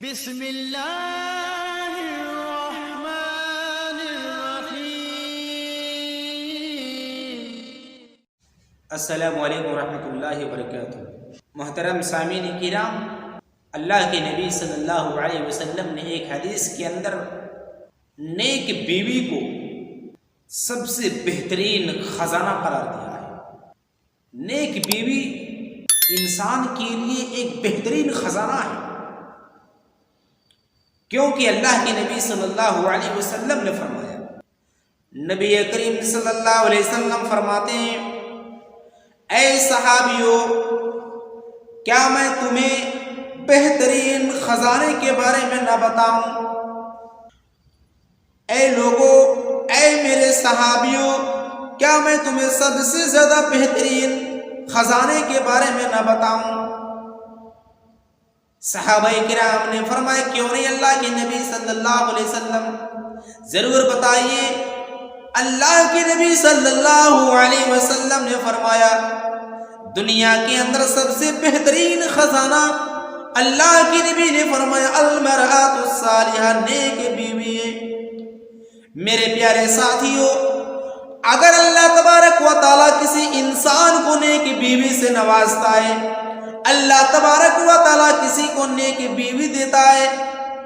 بسم اللہ الرحمن الرحیم۔ السلام علیکم ورحمۃ اللہ وبرکاتہ۔ محترم سامعین کرام، اللہ کے نبی صلی اللہ علیہ وسلم نے ایک حدیث کے اندر نیک بیوی کو سب سے بہترین خزانہ قرار دیا ہے۔ نیک بیوی انسان کے لیے ایک بہترین خزانہ ہے، کیونکہ اللہ کے نبی صلی اللہ علیہ وسلم نے فرمایا، نبی کریم صلی اللہ علیہ وسلم فرماتے ہیں، اے صحابیوں، کیا میں تمہیں بہترین خزانے کے بارے میں نہ بتاؤں؟ اے لوگوں، اے میرے صحابیوں، کیا میں تمہیں سب سے زیادہ بہترین خزانے کے بارے میں نہ بتاؤں؟ صحابہ کرام نے فرمایا، کیوں نہیں اللہ کے نبی صلی اللہ علیہ وسلم، ضرور بتائیے۔ اللہ کے نبی صلی اللہ علیہ وسلم نے فرمایا، دنیا کے اندر سب سے بہترین خزانہ، اللہ کے نبی نے فرمایا، المرأۃ الصالحہ، نیک بیوی ہے۔ میرے پیارے ساتھیوں، اگر اللہ تبارک و تعالیٰ کسی انسان کو نیک بیوی سے نوازتا ہے، اللہ تبارک و تعالیٰ کسی کو نیک بیوی دیتا ہے،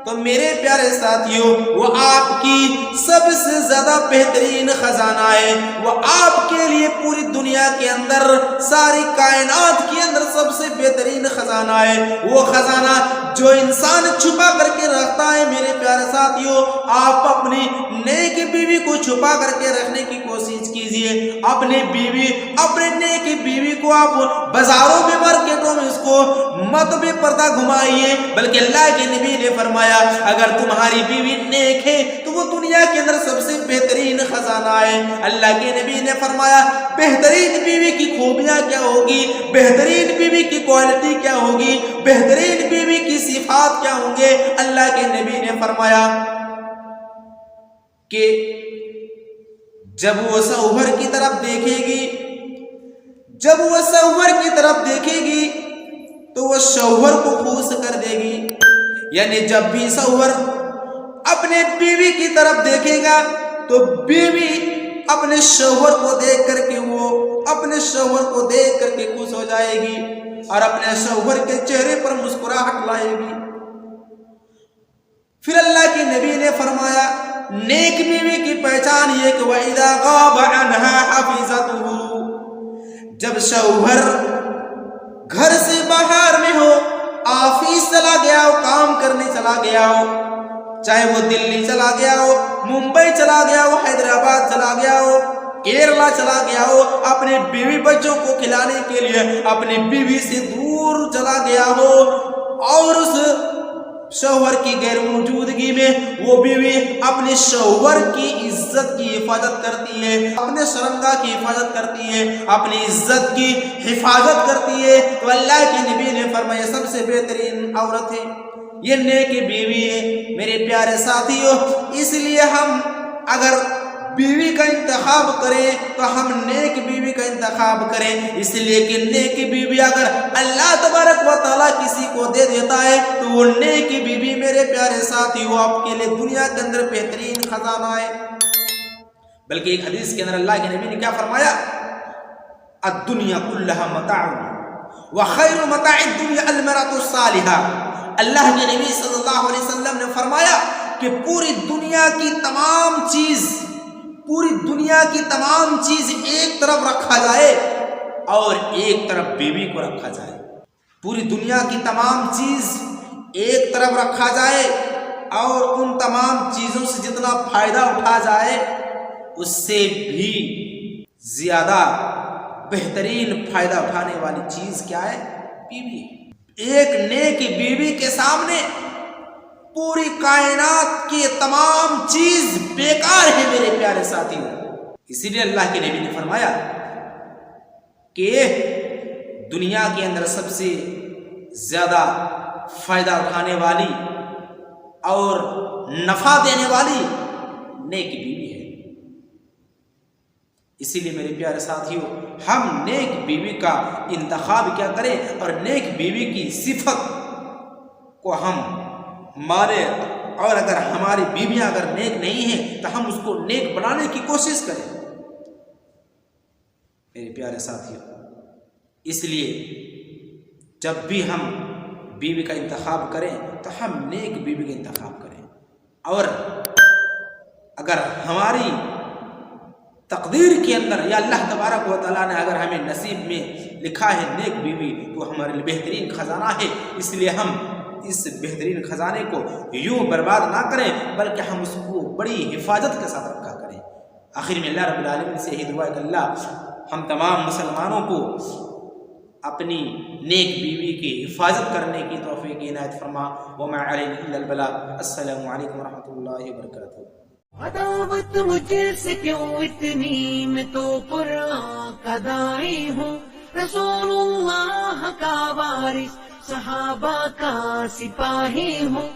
تو میرے پیارے ساتھیوں، وہ آپ کی سب سے زیادہ بہترین خزانہ ہے۔ وہ آپ کے لیے پوری دنیا کے اندر، ساری کائنات کے اندر سب سے بہترین خزانہ ہے۔ وہ خزانہ جو انسان چھپا کر کے رکھتا ہے، میرے پیارے ساتھیوں، آپ اپنی نیک بیوی کو چھپا کر کے رکھنے کی کوشش کیجئے۔ اپنے نیک بیوی کو آپ بازاروں میں، مارکیٹوں میں اس کو مت بے پردہ گھمائیے، بلکہ اللہ کے نبی نے فرمایا، اگر تمہاری بیوی نیک ہے تو وہ دنیا کے اندر سب سے بہترین خزانہ ہے۔ اللہ کے نبی نے فرمایا، بہترین بیوی کی خوبیاں کیا ہوگی، بہترین بیوی کی کوالٹی کیا ہوگی، بہترین بیوی کی صفات کیا ہوں گے؟ اللہ کے نبی نے فرمایا کہ جب وہ شوہر کی طرف دیکھے گی تو وہ شوہر کو خوش کر دے گی۔ یعنی جب بھی شوہر اپنے بیوی کی طرف دیکھے گا تو بیوی اپنے شوہر کو دیکھ کر کے خوش ہو جائے گی اور اپنے شوہر کے چہرے پر مسکراہٹ لائے گی۔ پھر اللہ کے نبی نے فرمایا، نیک بیوی کی پہچان یہ کہ وَإِذَا غَابَ عَنْهَا حَفِظَتُهُ، جب شوہر گھر سے باہر میں ہو، آفس چلا گیا ہو، کام کرنے چلا گیا ہو، چاہے وہ دلی چلا گیا ہو، ممبئی چلا گیا ہو، حیدرآباد چلا گیا ہو، کیرلا چلا گیا ہو، اپنے بیوی بچوں کو کھلانے کے لیے اپنی بیوی سے دور چلا گیا ہو، اور اس شوہر کی غیر موجودگی میں وہ بیوی اپنے شوہر کی عزت کی حفاظت کرتی ہے، اپنے شرمگاہ کی حفاظت کرتی ہے، اپنی عزت کی حفاظت کرتی ہے، تو اللہ کے نبی نے فرمایا سب سے بہترین عورت ہے، یہ نیک بیوی ہے۔ میرے پیارے ساتھیوں، اس لیے ہم اگر بیوی کا انتخاب کریں تو ہم نیک بیوی کا انتخاب کریں، اس لیے کہ نیک بیوی اگر اللہ تبارک و تعالیٰ کسی کو دے دیتا ہے تو وہ نیک بیوی، میرے پیارے ساتھیوں، آپ کے لیے دنیا کے اندر بہترین خزانہ ہے۔ بلکہ ایک حدیث کے اندر اللہ کے نبی نے کیا فرمایا، الدنیا کلھا متاع وخیر متاع الدنیا المرأۃ الصالحہ۔ اللہ کے نبی صلی اللہ علیہ وسلم نے فرمایا کہ پوری دنیا کی تمام چیز ایک طرف رکھا جائے اور ایک طرف بیوی کو رکھا جائے۔ پوری دنیا کی تمام چیز ایک طرف رکھا جائے اور ان تمام چیزوں سے جتنا فائدہ اٹھا جائے، اس سے بھی زیادہ بہترین فائدہ اٹھانے والی چیز کیا ہے؟ بیوی۔ ایک نیک بیوی کے سامنے پوری کائنات کی تمام چیز بیکار ہے، میرے پیارے ساتھیوں۔ اسی لیے اللہ کے نبی نے فرمایا کہ دنیا کے اندر سب سے زیادہ فائدہ اٹھانے والی اور نفع دینے والی نیک بیوی ہے۔ اسی لیے میرے پیارے ساتھیوں، ہم نیک بیوی کا انتخاب کیا کریں اور نیک بیوی کی صفت کو ہم مارے، اور اگر ہماری بیویاں اگر نیک نہیں ہیں تو ہم اس کو نیک بنانے کی کوشش کریں۔ میرے پیارے ساتھیوں، اس لیے جب بھی ہم بیوی کا انتخاب کریں تو ہم نیک بیوی کا انتخاب کریں، اور اگر ہماری تقدیر کے اندر یا اللہ تبارک و تعالیٰ نے اگر ہمیں نصیب میں لکھا ہے نیک بیوی تو ہمارے لیے بہترین خزانہ ہے، اس لیے ہم اس بہترین خزانے کو یوں برباد نہ کریں بلکہ ہم اس کو بڑی حفاظت کے ساتھ رکھا کریں۔ آخر میں اللہ رب العالمین سے یہی دعا ہے کہ اللہ ہم تمام مسلمانوں کو اپنی نیک بیوی کی حفاظت کرنے کی توفیق عنایت فرما۔ وما علینا الا البلاغ۔ السلام علیکم ورحمۃ اللہ وبرکاتہ۔ عداوت مجھ سے کیوں اتنی، میں تو قرآن کا داعی ہوں، رسول اللہ کا وارث، صحابہ کا سپاہی ہوں۔